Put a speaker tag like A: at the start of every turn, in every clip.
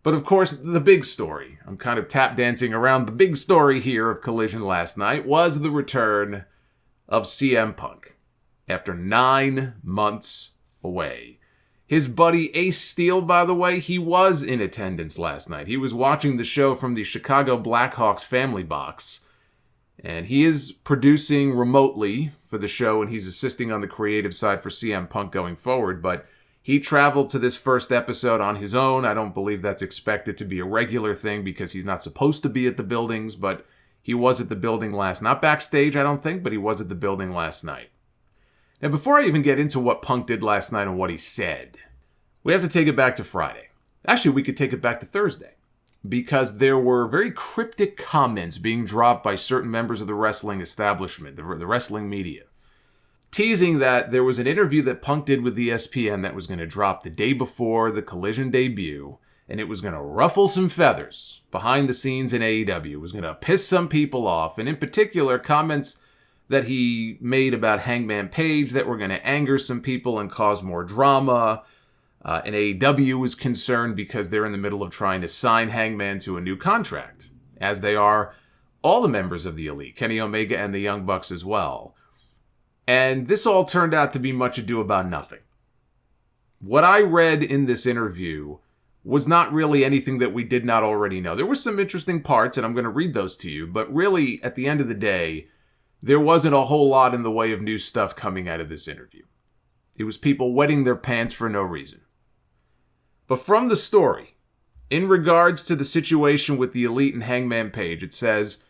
A: But of course, the big story, I'm kind of tap dancing around the big story here of Collision last night, was the return of CM Punk after 9 months away. His buddy Ace Steel, by the way, he was in attendance last night. He was watching the show from the Chicago Blackhawks family box, and he is producing remotely for the show, and he's assisting on the creative side for CM Punk going forward, but he traveled to this first episode on his own. I don't believe that's expected to be a regular thing because he's not supposed to be at the buildings, but he was at the building last night. Not backstage, I don't think, but he was at the building last night. Now, before I even get into what Punk did last night and what he said, we have to take it back to Friday. Actually, we could take it back to Thursday, because there were very cryptic comments being dropped by certain members of the wrestling establishment, the wrestling media, teasing that there was an interview that Punk did with ESPN that was going to drop the day before the Collision debut, and it was going to ruffle some feathers behind the scenes in AEW. It was going to piss some people off, and in particular, comments that he made about Hangman Page that were going to anger some people and cause more drama. And AEW is concerned because they're in the middle of trying to sign Hangman to a new contract, as they are all the members of the Elite, Kenny Omega and the Young Bucks as well. And this all turned out to be much ado about nothing. What I read in this interview was not really anything that we did not already know. There were some interesting parts, and I'm going to read those to you, but really, at the end of the day, there wasn't a whole lot in the way of new stuff coming out of this interview. It was people wetting their pants for no reason. But from the story, in regards to the situation with the Elite and Hangman Page, it says,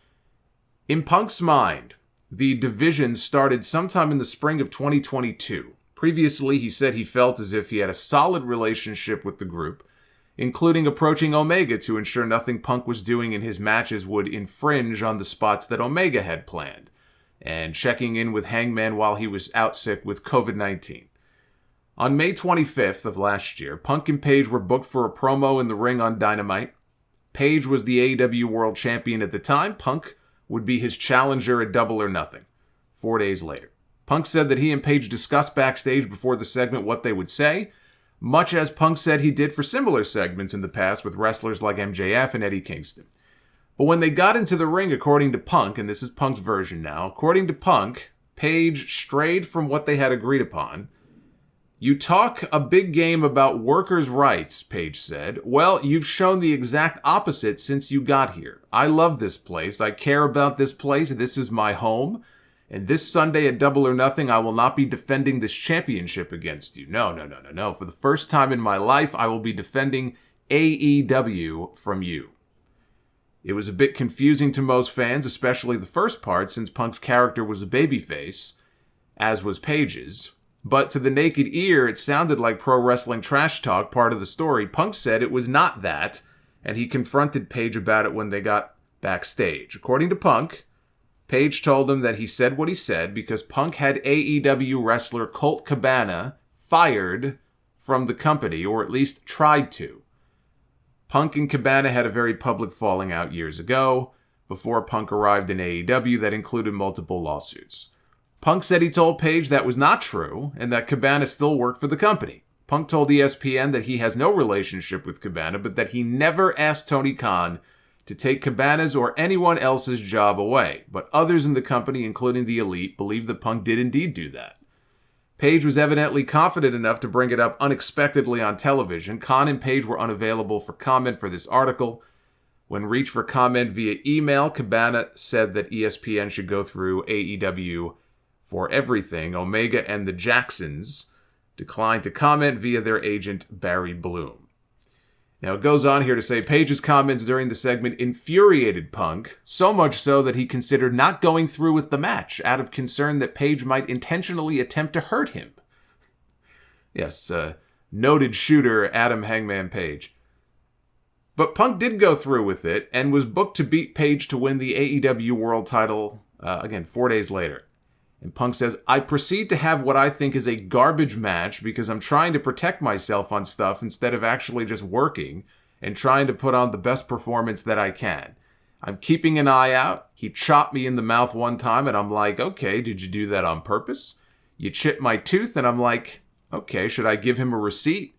A: in Punk's mind, the division started sometime in the spring of 2022. Previously, he said he felt as if he had a solid relationship with the group, including approaching Omega to ensure nothing Punk was doing in his matches would infringe on the spots that Omega had planned, and checking in with Hangman while he was out sick with COVID-19. On May 25th of last year, Punk and Page were booked for a promo in the ring on Dynamite. Page was the AEW World Champion at the time. Punk would be his challenger at Double or Nothing 4 days later. Punk said that he and Page discussed backstage before the segment what they would say, much as Punk said he did for similar segments in the past with wrestlers like MJF and Eddie Kingston. But when they got into the ring, according to Punk, and this is Punk's version now, according to Punk, Page strayed from what they had agreed upon. You talk a big game about workers' rights, Page said. Well, you've shown the exact opposite since you got here. I love this place. I care about this place. This is my home. And this Sunday at Double or Nothing, I will not be defending this championship against you. No. For the first time in my life, I will be defending AEW from you. It was a bit confusing to most fans, especially the first part, since Punk's character was a babyface, as was Page's. But to the naked ear, it sounded like pro wrestling trash talk, part of the story. Punk said it was not that, and he confronted Page about it when they got backstage. According to Punk, Page told him that he said what he said because Punk had AEW wrestler Colt Cabana fired from the company, or at least tried to. Punk and Cabana had a very public falling out years ago, before Punk arrived in AEW that included multiple lawsuits. Punk said he told Page that was not true, and that Cabana still worked for the company. Punk told ESPN that he has no relationship with Cabana, but that he never asked Tony Khan to take Cabana's or anyone else's job away. But others in the company, including the Elite, believe that Punk did indeed do that. Page was evidently confident enough to bring it up unexpectedly on television. Khan and Page were unavailable for comment for this article. When reached for comment via email, Cabana said that ESPN should go through AEW for everything. Omega and the Jacksons declined to comment via their agent Barry Bloom. Now it goes on here to say Page's comments during the segment infuriated Punk, so much so that he considered not going through with the match out of concern that Page might intentionally attempt to hurt him. Yes, noted shooter Adam Hangman Page. But Punk did go through with it and was booked to beat Page to win the AEW World title, 4 days later. And Punk says, I proceed to have what I think is a garbage match because I'm trying to protect myself on stuff instead of actually just working and trying to put on the best performance that I can. I'm keeping an eye out. He chopped me in the mouth one time and I'm like, okay, did you do that on purpose? You chipped my tooth and I'm like, okay, should I give him a receipt?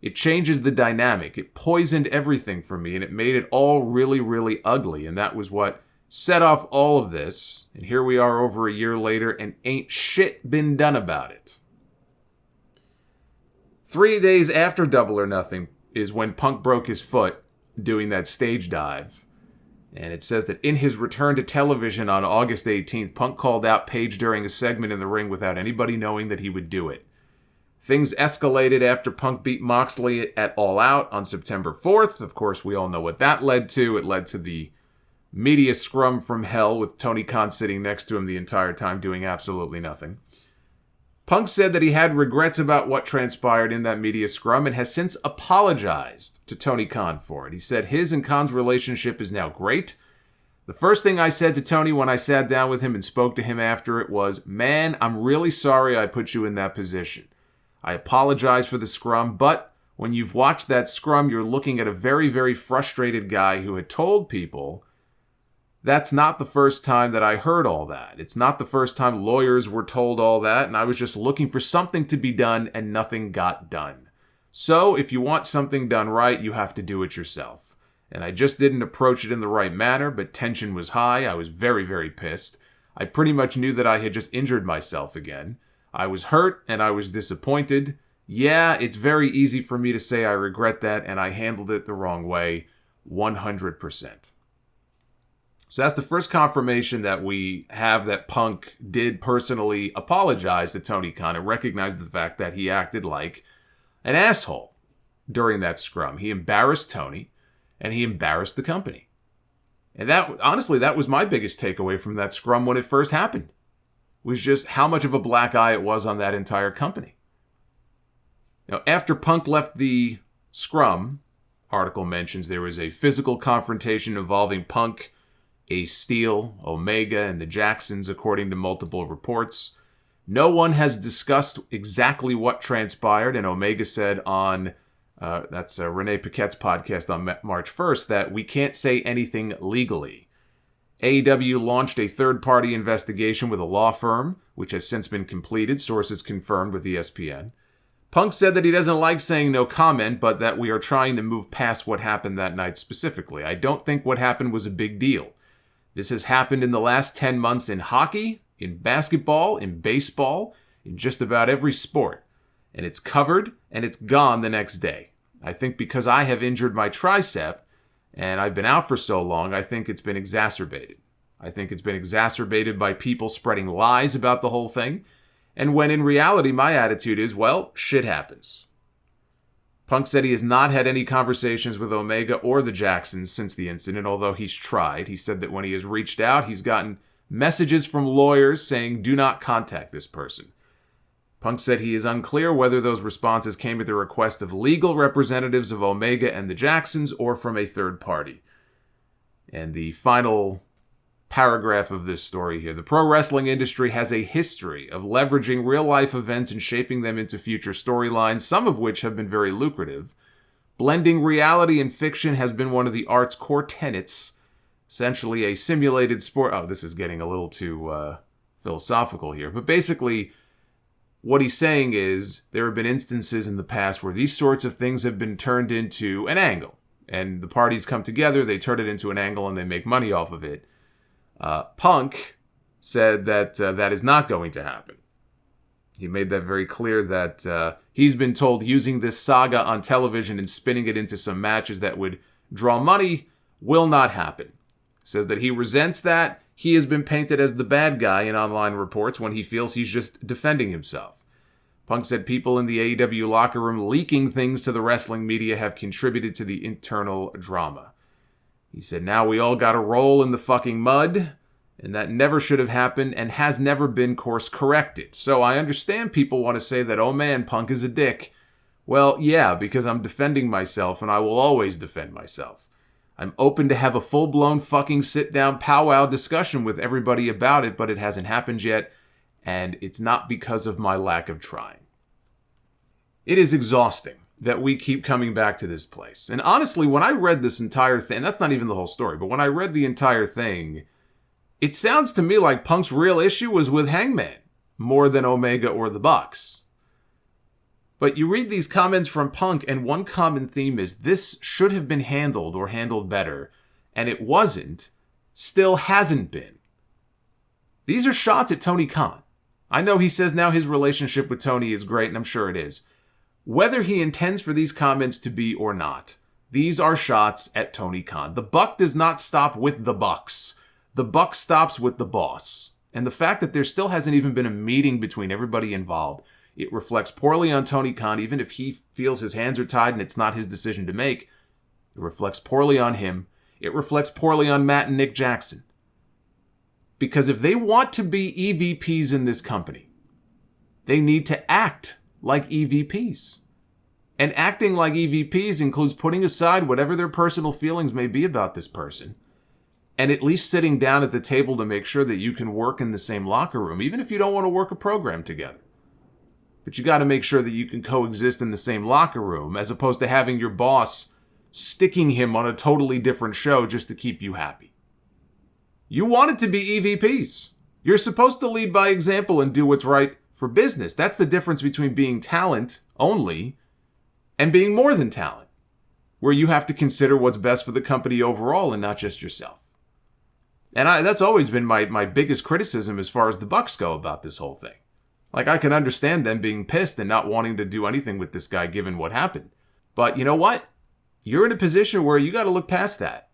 A: It changes the dynamic. It poisoned everything for me, and it made it all really, really ugly. And that was what set off all of this. And here we are over a year later, and ain't shit been done about it. 3 days after Double or Nothing is when Punk broke his foot doing that stage dive. And it says that in his return to television on August 18th, Punk called out Page during a segment in the ring without anybody knowing that he would do it. Things escalated after Punk beat Moxley at All Out on September 4th. Of course, we all know what that led to. It led to the media scrum from hell with Tony Khan sitting next to him the entire time doing absolutely nothing. Punk said that he had regrets about what transpired in that media scrum and has since apologized to Tony Khan for it. He said his and Khan's relationship is now great. The first thing I said to Tony when I sat down with him and spoke to him after it was, "Man, I'm really sorry I put you in that position. I apologize for the scrum, but when you've watched that scrum, you're looking at a very, very frustrated guy who had told people that's not the first time that I heard all that. It's not the first time lawyers were told all that, and I was just looking for something to be done, and nothing got done. So, if you want something done right, you have to do it yourself. And I just didn't approach it in the right manner, but tension was high. I was very, very pissed. I pretty much knew that I had just injured myself again. I was hurt, and I was disappointed. Yeah, it's very easy for me to say I regret that, and I handled it the wrong way, 100%. So that's the first confirmation that we have that Punk did personally apologize to Tony Khan and recognize the fact that he acted like an asshole during that scrum. He embarrassed Tony, and he embarrassed the company. And that, honestly, that was my biggest takeaway from that scrum when it first happened, was just how much of a black eye it was on that entire company. Now, after Punk left the scrum, article mentions there was a physical confrontation involving Punk, Ace Steel, Omega, and the Jacksons, according to multiple reports. No one has discussed exactly what transpired, and Omega said on, that's Renee Paquette's podcast on March 1st, that we can't say anything legally. AEW launched a third-party investigation with a law firm, which has since been completed, sources confirmed with ESPN. Punk said that he doesn't like saying no comment, but that we are trying to move past what happened that night specifically. I don't think what happened was a big deal. This has happened in the last 10 months in hockey, in basketball, in baseball, in just about every sport. And it's covered, and it's gone the next day. I think because I have injured my tricep, and I've been out for so long, I think it's been exacerbated. I think it's been exacerbated by people spreading lies about the whole thing. And when in reality, my attitude is, well, shit happens. Punk said he has not had any conversations with Omega or the Jacksons since the incident, although he's tried. He said that when he has reached out, he's gotten messages from lawyers saying, do not contact this person. Punk said he is unclear whether those responses came at the request of legal representatives of Omega and the Jacksons or from a third party. And the final paragraph of this story here. The pro wrestling industry has a history of leveraging real-life events and shaping them into future storylines, some of which have been very lucrative. Blending reality and fiction has been one of the art's core tenets, essentially a simulated sport. Oh, this is getting a little too philosophical here. But basically, what he's saying is there have been instances in the past where these sorts of things have been turned into an angle. And the parties come together, they turn it into an angle, and they make money off of it. Punk said that that is not going to happen. He made that very clear that he's been told using this saga on television and spinning it into some matches that would draw money will not happen. Says that he resents that. He has been painted as the bad guy in online reports when he feels he's just defending himself. Punk said people in the AEW locker room leaking things to the wrestling media have contributed to the internal drama. He said, now we all gotta roll in the fucking mud, and that never should have happened and has never been course corrected. So I understand people want to say that, oh man, Punk is a dick. Well, yeah, because I'm defending myself, and I will always defend myself. I'm open to have a full-blown fucking sit-down powwow discussion with everybody about it, but it hasn't happened yet, and it's not because of my lack of trying. It is exhausting that we keep coming back to this place. And honestly, when I read this entire thing, and that's not even the whole story, but when I read the entire thing, it sounds to me like Punk's real issue was with Hangman more than Omega or the Bucks. But you read these comments from Punk, and one common theme is this should have been handled or handled better, and it wasn't, still hasn't been. These are shots at Tony Khan. I know he says now his relationship with Tony is great, and I'm sure it is. Whether he intends for these comments to be or not, these are shots at Tony Khan. The buck does not stop with the Bucks. The buck stops with the boss. And the fact that there still hasn't even been a meeting between everybody involved, it reflects poorly on Tony Khan, even if he feels his hands are tied and it's not his decision to make. It reflects poorly on him. It reflects poorly on Matt and Nick Jackson. Because if they want to be EVPs in this company, they need to act like EVPs. And acting like EVPs includes putting aside whatever their personal feelings may be about this person, and at least sitting down at the table to make sure that you can work in the same locker room, even if you don't want to work a program together. But you got to make sure that you can coexist in the same locker room, as opposed to having your boss sticking him on a totally different show just to keep you happy. You want it to be EVPs. You're supposed to lead by example and do what's right for business. That's the difference between being talent only and being more than talent, where you have to consider what's best for the company overall and not just yourself. And that's always been my biggest criticism as far as the Bucks go about this whole thing. Like, I can understand them being pissed and not wanting to do anything with this guy given what happened. But you know what? You're in a position where you got to look past that.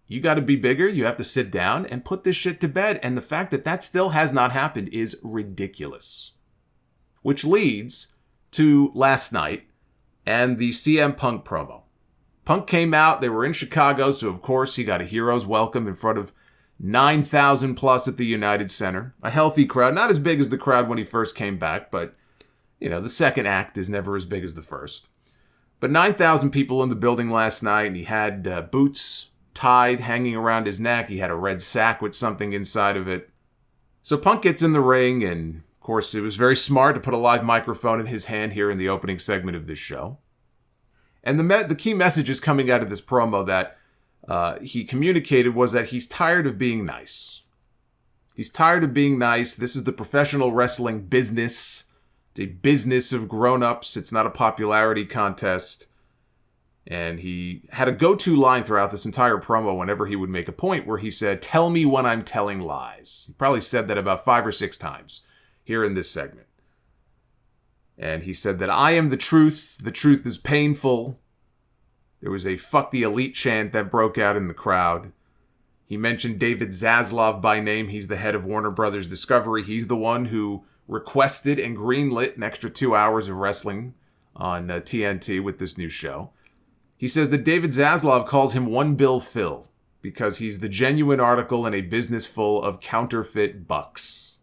A: You got to be bigger. You have to sit down and put this shit to bed. And the fact that that still has not happened is ridiculous. Which leads to last night and the CM Punk promo. Punk came out. They were in Chicago, so of course he got a hero's welcome in front of 9,000 plus at the United Center. A healthy crowd. Not as big as the crowd when he first came back, but, you know, the second act is never as big as the first. But 9,000 people in the building last night, and he had boots tied, hanging around his neck. He had a red sack with something inside of it. So Punk gets in the ring, and of course it was very smart to put a live microphone in his hand here in the opening segment of this show. And the key messages coming out of this promo that he communicated was that he's tired of being nice. He's tired of being nice. This is the professional wrestling business. It's a business of grown-ups. It's not a popularity contest. And he had a go-to line throughout this entire promo whenever he would make a point where he said, "Tell me when I'm telling lies." He probably said that about 5 or 6 times here in this segment. And he said that I am the truth is painful. There was a "fuck the elite" chant that broke out in the crowd. He mentioned David Zaslav by name. He's the head of Warner Brothers Discovery. He's the one who requested and greenlit an extra 2 hours of wrestling on TNT with this new show. He says that David Zaslav calls him One Bill Phil because he's the genuine article in a business full of counterfeit bucks.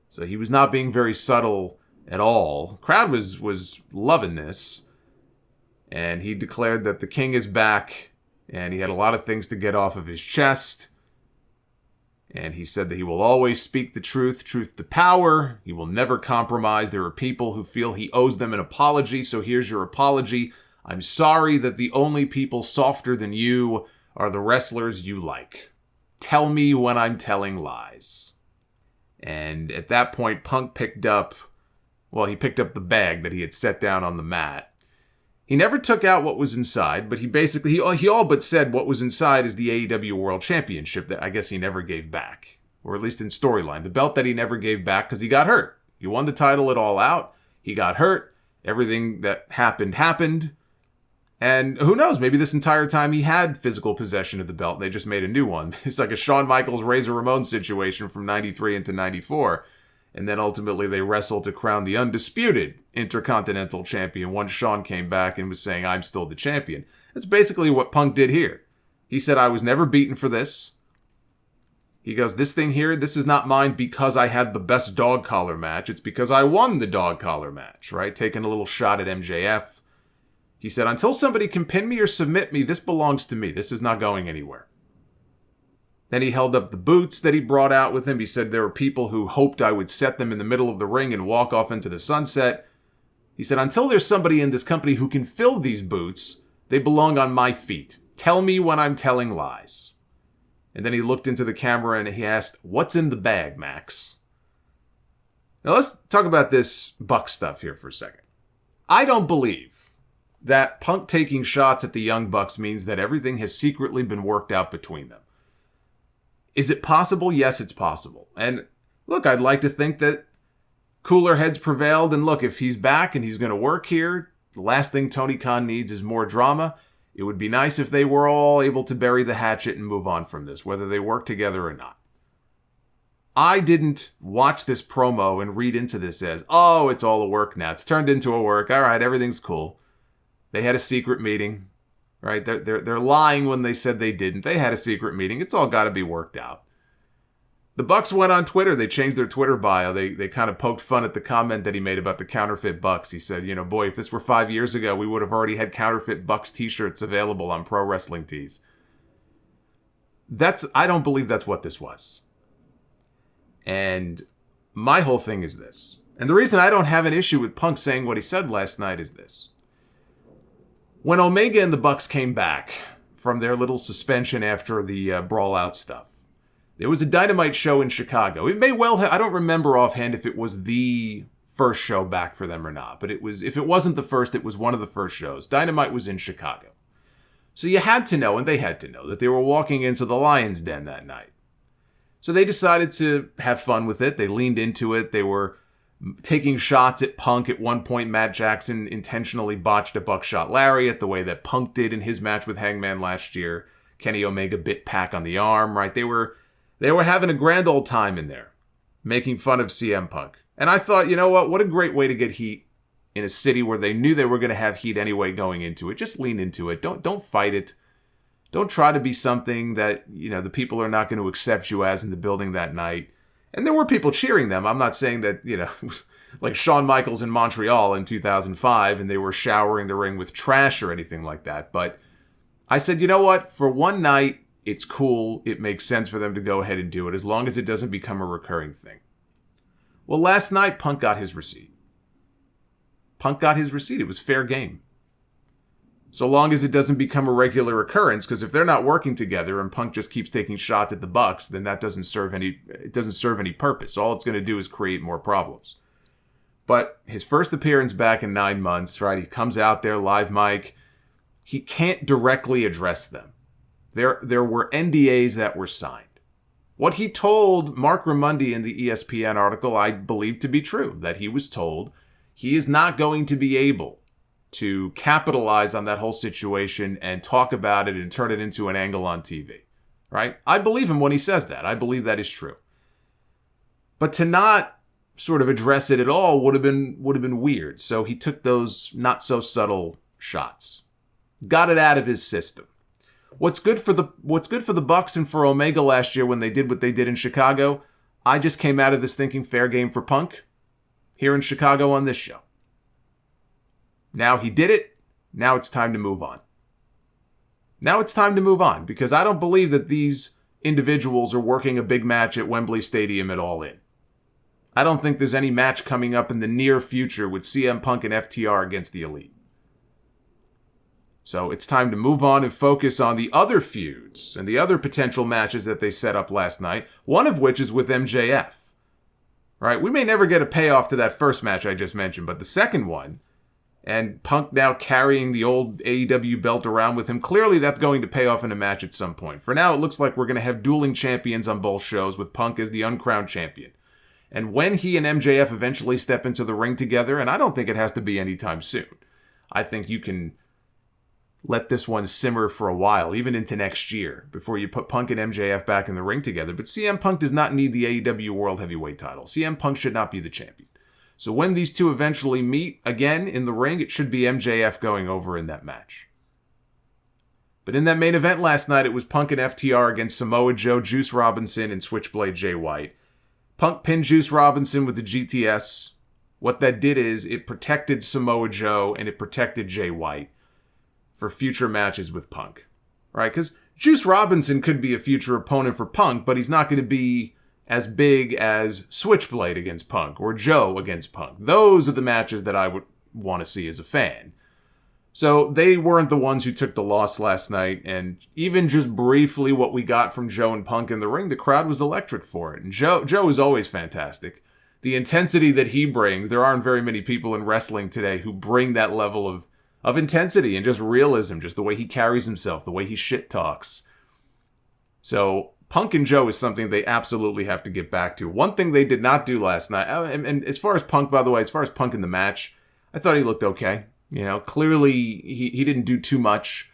A: So he was not being very subtle at all. Crowd was loving this. And he declared that the king is back, and he had a lot of things to get off of his chest. And he said that he will always speak the truth to power. He will never compromise. There are people who feel he owes them an apology, so here's your apology. I'm sorry that the only people softer than you are the wrestlers you like. Tell me when I'm telling lies. And at that point, Punk picked up the bag that he had set down on the mat. He never took out what was inside, but he all but said what was inside is the AEW World Championship that I guess he never gave back. Or at least in storyline. The belt that he never gave back because he got hurt. He won the title at All Out. He got hurt. Everything that happened. And who knows, maybe this entire time he had physical possession of the belt and they just made a new one. It's like a Shawn Michaels, Razor Ramon situation from 93 into 94. And then ultimately they wrestled to crown the undisputed Intercontinental Champion once Shawn came back and was saying, I'm still the champion. That's basically what Punk did here. He said, I was never beaten for this. He goes, this thing here, this is not mine because I had the best dog collar match. It's because I won the dog collar match, right? Taking a little shot at MJF. He said, until somebody can pin me or submit me, this belongs to me. This is not going anywhere. Then he held up the boots that he brought out with him. He said there were people who hoped I would set them in the middle of the ring and walk off into the sunset. He said, until there's somebody in this company who can fill these boots, they belong on my feet. Tell me when I'm telling lies. And then he looked into the camera and he asked, what's in the bag, Max? Now let's talk about this Buck stuff here for a second. I don't believe that Punk taking shots at the Young Bucks means that everything has secretly been worked out between them. Is it possible? Yes, it's possible. And look, I'd like to think that cooler heads prevailed. And look, if he's back and he's going to work here, the last thing Tony Khan needs is more drama. It would be nice if they were all able to bury the hatchet and move on from this, whether they work together or not. I didn't watch this promo and read into this as, oh, it's all a work now. It's turned into a work. All right, everything's cool. They had a secret meeting, right? They're lying when they said they didn't. They had a secret meeting. It's all got to be worked out. The Bucks went on Twitter. They changed their Twitter bio. They kind of poked fun at the comment that he made about the counterfeit Bucks. He said, boy, if this were 5 years ago, we would have already had counterfeit Bucks t-shirts available on Pro Wrestling Tees. I don't believe that's what this was. And my whole thing is this. And the reason I don't have an issue with Punk saying what he said last night is this. When Omega and the Bucks came back from their little suspension after the Brawl Out stuff, there was a Dynamite show in Chicago. It may well have, I don't remember offhand if it was the first show back for them or not, but if it wasn't the first, it was one of the first shows. Dynamite was in Chicago. So you had to know, and they had to know, that they were walking into the Lion's Den that night. So they decided to have fun with it. They leaned into it. They were taking shots at Punk. At one point, Matt Jackson intentionally botched a buckshot lariat the way that Punk did in his match with Hangman last year. Kenny Omega bit Pac on the arm, right? They were having a grand old time in there, making fun of CM Punk. And I thought, you know what a great way to get heat in a city where they knew they were going to have heat anyway going into it. Just lean into it. Don't fight it. Don't try to be something that, the people are not going to accept you as in the building that night. And there were people cheering them. I'm not saying that, like Shawn Michaels in Montreal in 2005 and they were showering the ring with trash or anything like that. But I said, you know what? For one night, it's cool. It makes sense for them to go ahead and do it as long as it doesn't become a recurring thing. Well, last night, Punk got his receipt. It was fair game. So long as it doesn't become a regular occurrence, because if they're not working together and Punk just keeps taking shots at the Bucks, then that doesn't serve any purpose. All it's going to do is create more problems. But his first appearance back in 9 months, right? He comes out there, live mic. He can't directly address them. There were NDAs that were signed. What he told Mark Ramundi in the ESPN article, I believe to be true, that he was told he is not going to be able to capitalize on that whole situation and talk about it and turn it into an angle on TV, right? I believe him when he says that. I believe that is true. But to not sort of address it at all would have been weird. So he took those not so subtle shots, got it out of his system. What's good for the Bucks and for Omega last year when they did what they did in Chicago, I just came out of this thinking fair game for Punk here in Chicago on this show. Now he did it. Now it's time to move on. Because I don't believe that these individuals are working a big match at Wembley Stadium at All In. I don't think there's any match coming up in the near future with CM Punk and FTR against the Elite. So it's time to move on and focus on the other feuds and the other potential matches that they set up last night, one of which is with MJF. Right? We may never get a payoff to that first match I just mentioned, but the second one, and Punk now carrying the old AEW belt around with him, clearly that's going to pay off in a match at some point. For now, it looks like we're going to have dueling champions on both shows with Punk as the uncrowned champion. And when he and MJF eventually step into the ring together, and I don't think it has to be anytime soon, I think you can let this one simmer for a while, even into next year, before you put Punk and MJF back in the ring together. But CM Punk does not need the AEW World Heavyweight title. CM Punk should not be the champion. So when these two eventually meet again in the ring, it should be MJF going over in that match. But in that main event last night, it was Punk and FTR against Samoa Joe, Juice Robinson, and Switchblade Jay White. Punk pinned Juice Robinson with the GTS. What that did is it protected Samoa Joe and it protected Jay White for future matches with Punk. Right? Because Juice Robinson could be a future opponent for Punk, but he's not going to be as big as Switchblade against Punk or Joe against Punk. Those are the matches that I would want to see as a fan. So they weren't the ones who took the loss last night, and even just briefly what we got from Joe and Punk in the ring, the crowd was electric for it. And Joe is always fantastic. the intensity that he brings, there aren't very many people in wrestling today who bring that level of intensity and just realism, just the way he carries himself, the way he shit talks. So Punk and Joe is something they absolutely have to get back to. One thing they did not do last night, and as far as Punk, by the way, as far as Punk in the match, I thought he looked okay. Clearly he didn't do too much.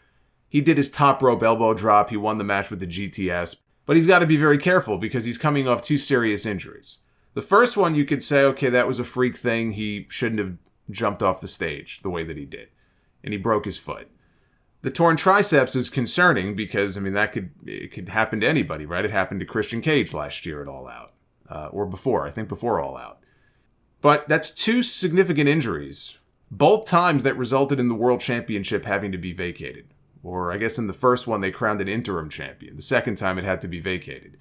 A: He did his top rope elbow drop. He won the match with the GTS. But he's got to be very careful because he's coming off 2 serious injuries. The first one, you could say, okay, that was a freak thing. He shouldn't have jumped off the stage the way that he did. And he broke his foot. The torn triceps is concerning because, it could happen to anybody, right? It happened to Christian Cage last year at All Out. Or before All Out. But that's 2 significant injuries. Both times that resulted in the World Championship having to be vacated. Or I guess in the first one, they crowned an interim champion. The second time, it had to be vacated.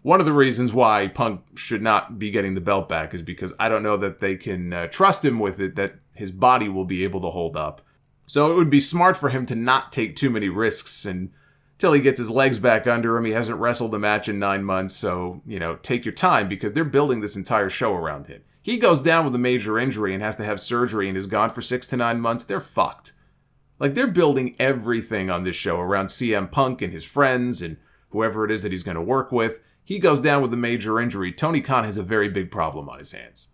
A: One of the reasons why Punk should not be getting the belt back is because I don't know that they can trust him with it, that his body will be able to hold up. So it would be smart for him to not take too many risks until he gets his legs back under him. He hasn't wrestled a match in 9 months, so, take your time because they're building this entire show around him. He goes down with a major injury and has to have surgery and is gone for 6 to 9 months. They're fucked. They're building everything on this show around CM Punk and his friends and whoever it is that he's going to work with. He goes down with a major injury. Tony Khan has a very big problem on his hands.